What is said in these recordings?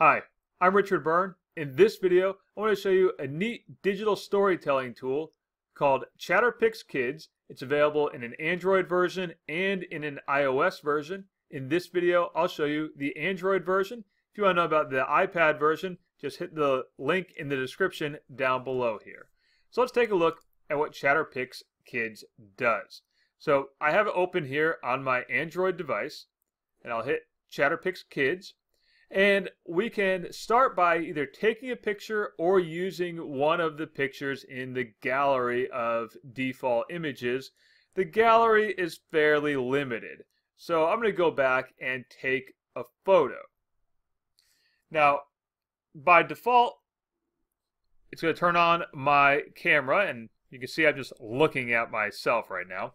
Hi, I'm Richard Byrne. In this video, I want to show you a neat digital storytelling tool called ChatterPix Kids. It's available in an Android version and in an iOS version. In this video, I'll show you the Android version. If you want to know about the iPad version, just hit the link in the description down below here. So let's take a look at what ChatterPix Kids does. So I have it open here on my Android device, and I'll hit ChatterPix Kids. And we can start by either taking a picture or using one of the pictures in the gallery of default images. The gallery is fairly limited, so I'm going to go back and take a photo. Now, by default, it's going to turn on my camera, and you can see I'm just looking at myself right now.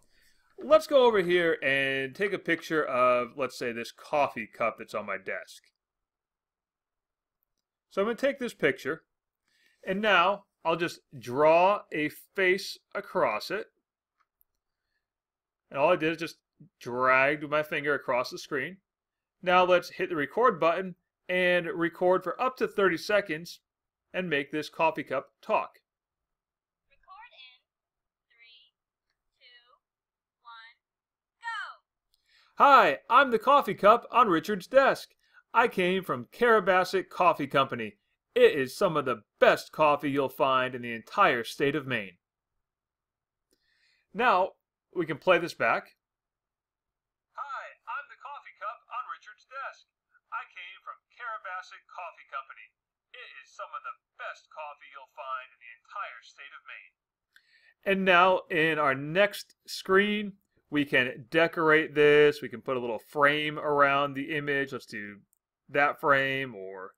Let's go over here and take a picture of, let's say, this coffee cup that's on my desk. So I'm going to take this picture, and now I'll just draw a face across it. And all I did is just dragged my finger across the screen. Now let's hit the record button and record for up to 30 seconds and make this coffee cup talk. Record in 3, 2, 1, go! Hi, I'm the coffee cup on Richard's desk. I came from ChatterPix Coffee Company. It is some of the best coffee you'll find in the entire state of Maine. Now, we can play this back. Hi, I'm the coffee cup on Richard's desk. I came from ChatterPix Coffee Company. It is some of the best coffee you'll find in the entire state of Maine. And now, in our next screen, we can decorate this. We can put a little frame around the image. Let's do that frame, or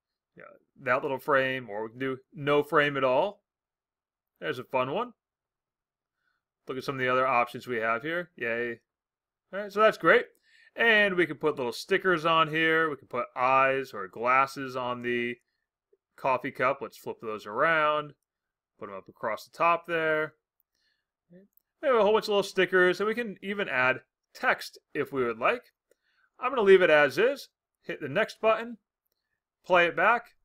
that little frame, or we can do no frame at all. There's a fun one. Look at some of the other options we have here. Yay. All right, so that's great. And we can put little stickers on here. We can put eyes or glasses on the coffee cup. Let's flip those around. Put them up across the top there. We have a whole bunch of little stickers, and we can even add text if we would like. I'm going to leave it as is. Hit the next button. Play it back.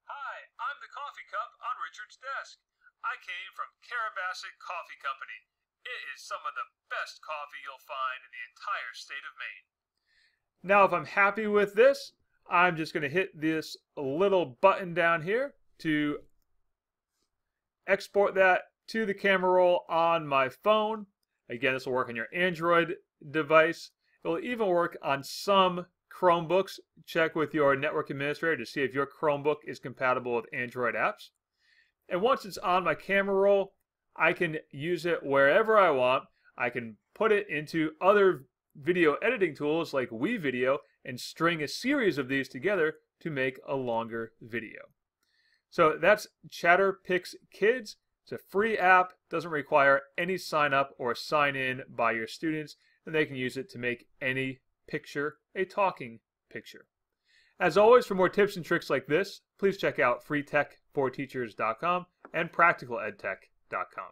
Hi, I'm the coffee cup on Richard's desk. I came from ChatterPix Coffee Company. It is some of the best coffee you'll find in the entire state of Maine. Now, if I'm happy with this, I'm just going to hit this little button down here to export that to the camera roll on my phone. Again, this will work on your Android device. It will even work on some Chromebooks. Check with your network administrator to see if your Chromebook is compatible with Android apps. And once it's on my camera roll, I can use it wherever I want. I can put it into other video editing tools like WeVideo and string a series of these together to make a longer video. So that's ChatterPix Kids. It's a free app, doesn't require any sign up or sign in by your students, and they can use it to make any picture a talking picture. As always, for more tips and tricks like this, please check out freetech4teachers.com and practicaledtech.com.